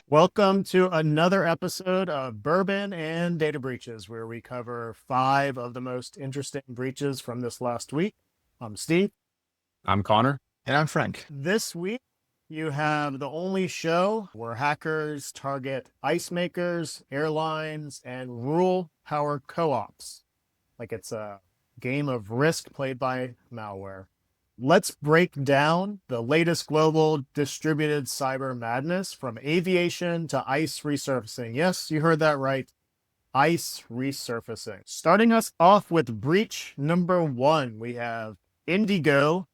Welcome to another episode of Bourbon and Data Breaches, where we cover 5 of the most interesting breaches from this last week. I'm Steve. I'm Connor. And I'm Frank. This week, you have the only show where hackers target ice makers, airlines, and rural power co-ops. Like it's a game of Risk played by malware. Let's break down the latest global distributed cyber madness from aviation to ice resurfacing. Yes, you heard that right. Ice resurfacing. Starting us off with breach number 1, we have Indigo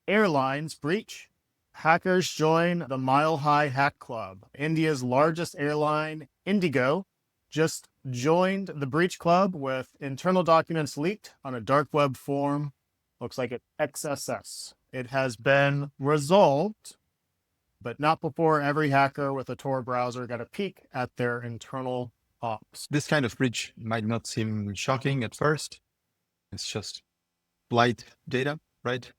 Airlines breach. Hackers join the Mile High Hack Club. India's largest airline, Indigo, just joined the breach club with internal documents leaked on a dark web forum. Looks like it's XSS. It has been resolved, but not before every hacker with a Tor browser got a peek at their internal ops. This kind of breach might not seem shocking at first. It's just flight data, right?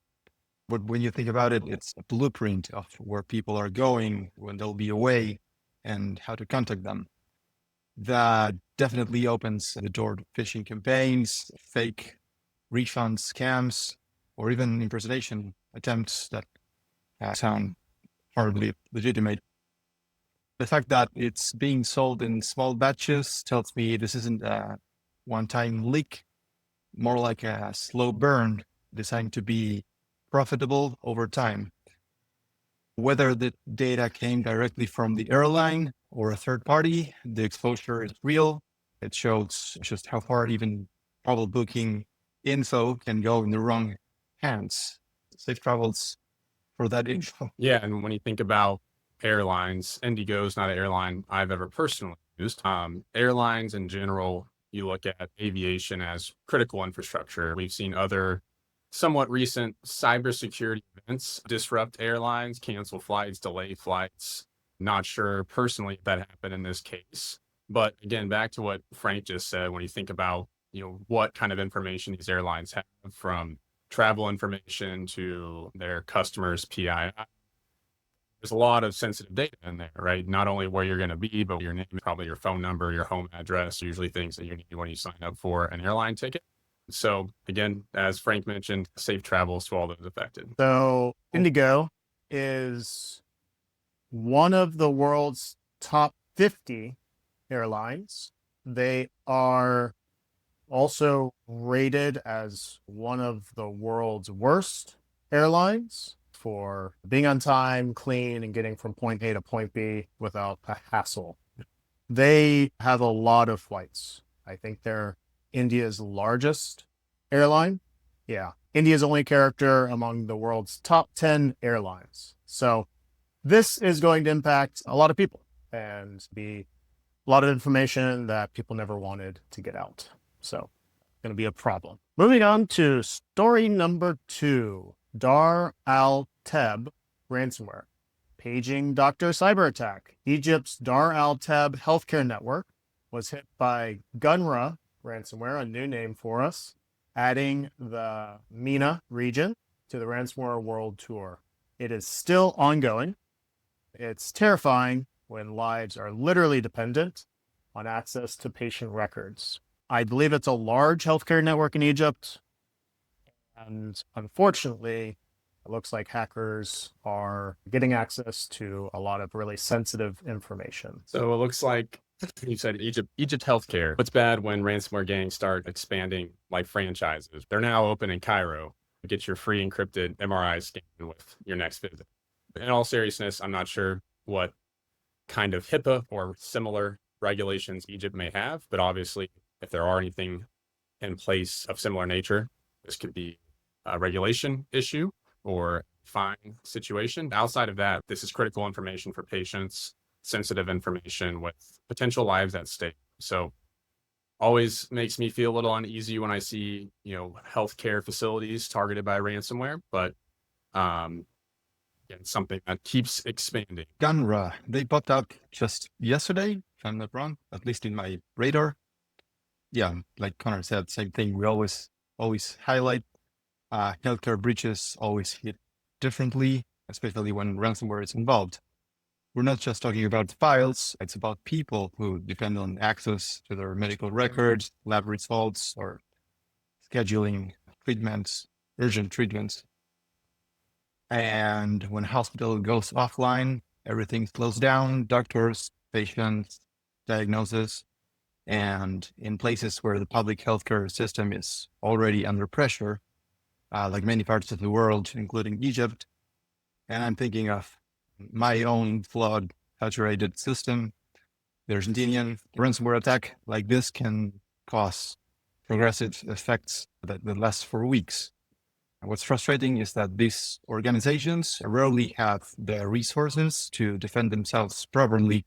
But when you think about it, it's a blueprint of where people are going, when they'll be away, and how to contact them. That definitely opens the door to phishing campaigns, fake refund scams, or even impersonation attempts that sound horribly legitimate. The fact that it's being sold in small batches tells me this isn't a one-time leak, more like a slow burn designed to be profitable over time. Whether the data came directly from the airline or a third party, the exposure is real. It shows just how far even travel booking info can go in the wrong hands. Safe travels for that info. Yeah, and when you think about airlines, Indigo is not an airline I've ever personally used. Airlines in general, you look at aviation as critical infrastructure. We've seen other somewhat recent cybersecurity events disrupt airlines, cancel flights, delay flights. Not sure personally if that happened in this case. But again, back to what Frank just said, when you think about what kind of information these airlines have, from travel information to their customers' PII. There's a lot of sensitive data in there, right? Not only where you're going to be, but your name, probably your phone number, your home address, usually things that you need when you sign up for an airline ticket. So again, as Frank mentioned, safe travels to all those affected. So Indigo is one of the world's top 50 airlines. They are also rated as one of the world's worst airlines for being on time, clean, and getting from point A to point B without a hassle. They have a lot of flights. I think they're India's largest airline. Yeah, India's only character among the world's top 10 airlines. So this is going to impact a lot of people and be a lot of information that people never wanted to get out. So going to be a problem. Moving on to story number 2, Dar al-Teb ransomware. Paging doctor cyber attack. Egypt's Dar al-Teb healthcare network was hit by Gunra ransomware, a new name for us, adding the MENA region to the Ransomware World Tour. It is still ongoing. It's terrifying when lives are literally dependent on access to patient records. I believe it's a large healthcare network in Egypt. And unfortunately, it looks like hackers are getting access to a lot of really sensitive information. So it looks like you said Egypt healthcare. What's bad when ransomware gangs start expanding like franchises? They're now open in Cairo. Get your free encrypted MRI scan with your next visit. In all seriousness, I'm not sure what kind of HIPAA or similar regulations Egypt may have, but obviously, if there are anything in place of similar nature, this could be a regulation issue or fine situation. Outside of that, this is critical information for patients, sensitive information with potential lives at stake. So always makes me feel a little uneasy when I see, healthcare facilities targeted by ransomware, but it's something that keeps expanding. Gunra, they popped out just yesterday, if I'm not wrong, at least in my radar. Yeah, like Connor said, same thing. We always highlight healthcare breaches, always hit differently. especially when ransomware is involved. We're not just talking about files, it's about people who depend on access to their medical records, lab results, or scheduling treatments, urgent treatments. And when hospital goes offline, everything slows down, doctors, patients, diagnosis. And in places where the public healthcare system is already under pressure, like many parts of the world, including Egypt, and I'm thinking of my own flawed, saturated system, the Argentinian ransomware attack like this can cause progressive effects that last for weeks. And what's frustrating is that these organizations rarely have the resources to defend themselves properly,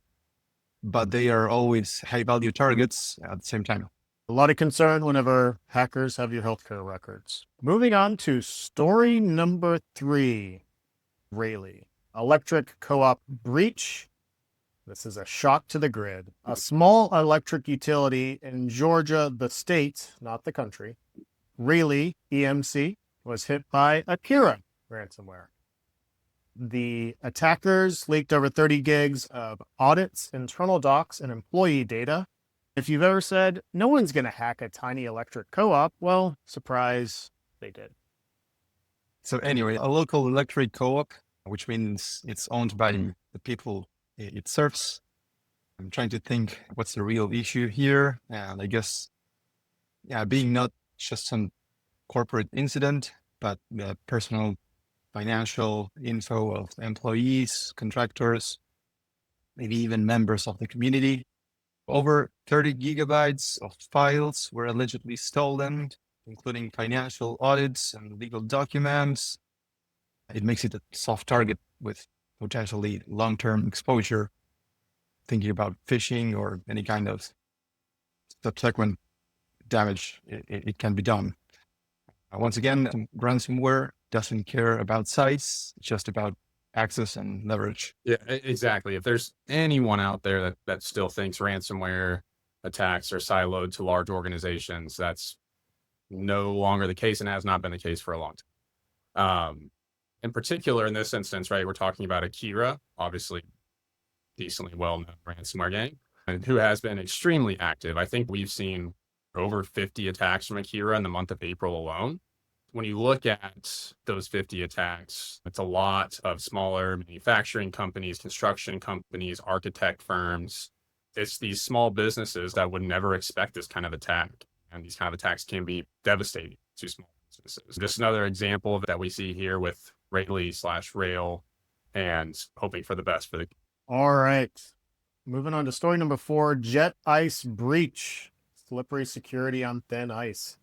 but they are always high-value targets at the same time. A lot of concern whenever hackers have your healthcare records. Moving on to story number 3, Raylee Electric Co-op breach. This is a shock to the grid. A small electric utility in Georgia, the state, not the country, Raley EMC, was hit by Akira ransomware. The attackers leaked over 30 gigs of audits, internal docs, and employee data. If you've ever said, no one's going to hack a tiny electric co-op, well, surprise, they did. So anyway, a local electric co-op, which means it's owned by the people it serves. I'm trying to think what's the real issue here. And I guess, being not just some corporate incident, but the personal financial info of employees, contractors, maybe even members of the community. Over 30 gigabytes of files were allegedly stolen, including financial audits and legal documents. It makes it a soft target with potentially long-term exposure, thinking about phishing or any kind of subsequent damage it can be done. Once again, ransomware doesn't care about size, it's just about access and leverage. Yeah, exactly. If there's anyone out there that still thinks ransomware attacks are siloed to large organizations, that's no longer the case and has not been the case for a long time. In particular, in this instance, right, we're talking about Akira, obviously decently well-known ransomware gang, and who has been extremely active. I think we've seen over 50 attacks from Akira in the month of April alone. When you look at those 50 attacks, it's a lot of smaller manufacturing companies, construction companies, architect firms. It's these small businesses that would never expect this kind of attack. And these kind of attacks can be devastating to small businesses. Just another example of that we see here with Raylee/Rail and hoping for the best for the. All right. Moving on to story number 4, Jet Ice breach. Slippery security on thin ice.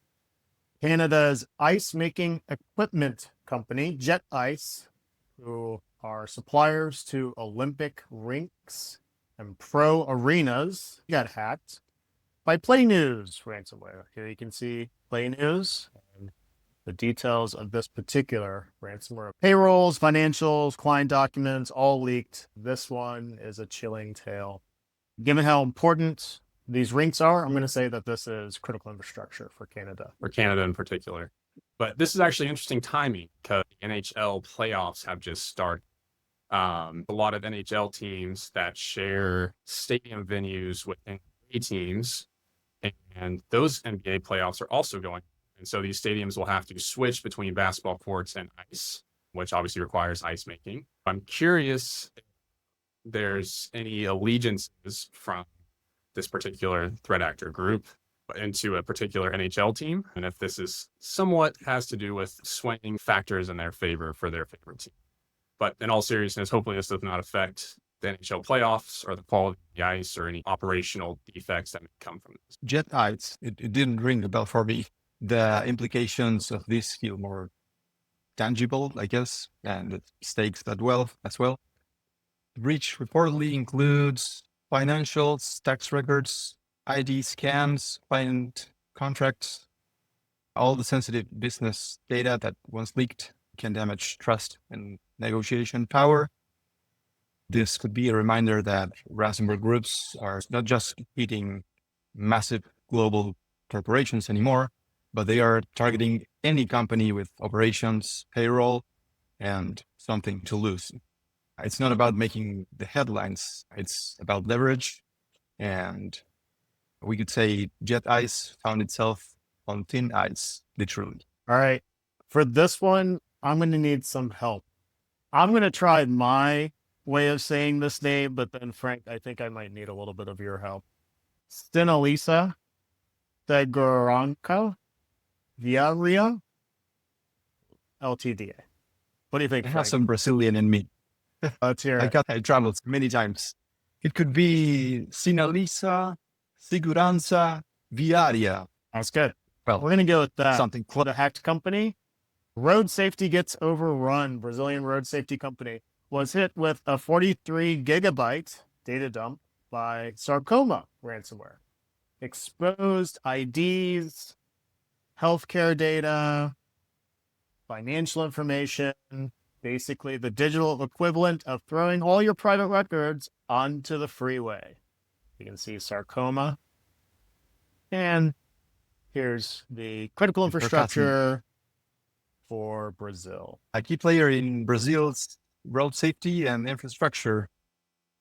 Canada's ice-making equipment company, Jet Ice, who are suppliers to Olympic rinks and pro arenas, got hacked by Play News ransomware. Here you can see Play News and the details of this particular ransomware. Payrolls, financials, client documents, all leaked. This one is a chilling tale. Given how important these rinks are, I'm going to say that this is critical infrastructure for Canada. For Canada in particular. But this is actually interesting timing because the NHL playoffs have just started. A lot of NHL teams that share stadium venues with NBA teams, and those NBA playoffs are also going. And so these stadiums will have to switch between basketball courts and ice, which obviously requires ice making. I'm curious if there's any allegiances from this particular threat actor group into a particular NHL team, and if this is somewhat has to do with swaying factors in their favor for their favorite team. But in all seriousness, hopefully this does not affect the NHL playoffs or the quality of the ice or any operational defects that may come from this. Jet Ice, it didn't ring a bell for me. The implications of this feel more tangible, I guess, and it stakes that well as well. The breach reportedly includes financials, tax records, ID scans, client contracts, all the sensitive business data that once leaked can damage trust and negotiation power. This could be a reminder that ransomware groups are not just hitting massive global corporations anymore, but they are targeting any company with operations, payroll, and something to lose. It's not about making the headlines. It's about leverage. And we could say Jet Ice found itself on thin ice, literally. All right. For this one, I'm going to need some help. I'm going to try my way of saying this name, but then Frank, I think I might need a little bit of your help. Stinalisa Seguranca Viaria LTDA. What do you think, I have Frank? some Brazilian in me. Let's hear it. I traveled many times. It could be Sinalisa Segurança Viária. That's good. Well, We're going to go with that. something close. The hacked company. Road safety gets overrun. Brazilian road safety company was hit with a 43 gigabyte data dump by Sarcoma ransomware. Exposed IDs, healthcare data, financial information, basically the digital equivalent of throwing all your private records onto the freeway. You can see Sarcoma. And here's the critical infrastructure for Brazil. A key player in Brazil's road safety and infrastructure.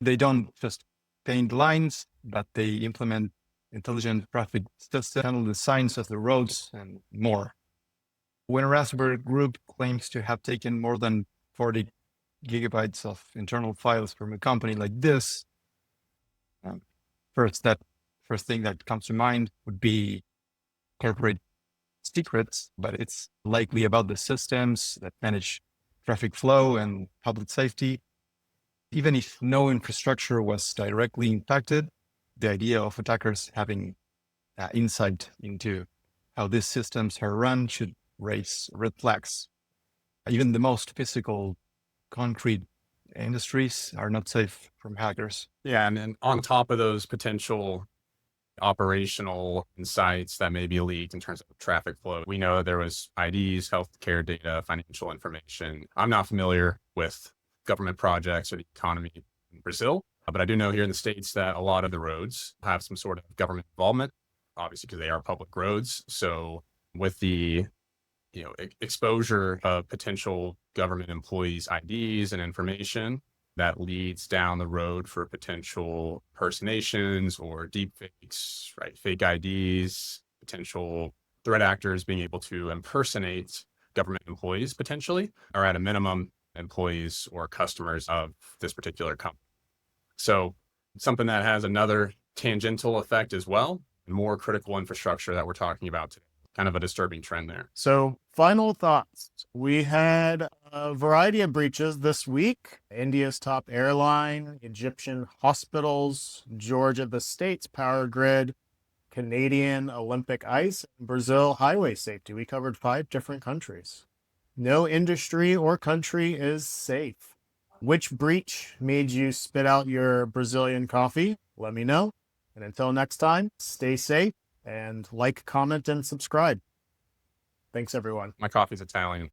They don't just paint lines, but they implement intelligent traffic systems to handle the signs of the roads and more. When a ransomware group claims to have taken more than 40 gigabytes of internal files from a company like this, first thing that comes to mind would be corporate secrets, but it's likely about the systems that manage traffic flow and public safety. Even if no infrastructure was directly impacted, the idea of attackers having insight into how these systems are run should raise red flags. Even the most physical, concrete industries are not safe from hackers. Yeah, and then on top of those potential operational insights that may be leaked in terms of traffic flow, we know there was IDs, healthcare data, financial information. I'm not familiar with government projects or the economy in Brazil, but I do know here in the States that a lot of the roads have some sort of government involvement, obviously because they are public roads. So with the exposure of potential government employees' IDs and information, that leads down the road for potential impersonations or deepfakes, right? Fake IDs, potential threat actors being able to impersonate government employees potentially, or at a minimum, employees or customers of this particular company. So something that has another tangential effect as well, more critical infrastructure that we're talking about today. Kind of a disturbing trend there. So final thoughts. We had a variety of breaches this week. India's top airline, Egyptian hospitals, Georgia the state's power grid, Canadian Olympic ice, and Brazil highway safety. We covered 5 different countries. No industry or country is safe. Which breach made you spit out your Brazilian coffee? Let me know. And until next time, stay safe and like, comment, and subscribe. Thanks, everyone. My coffee's Italian.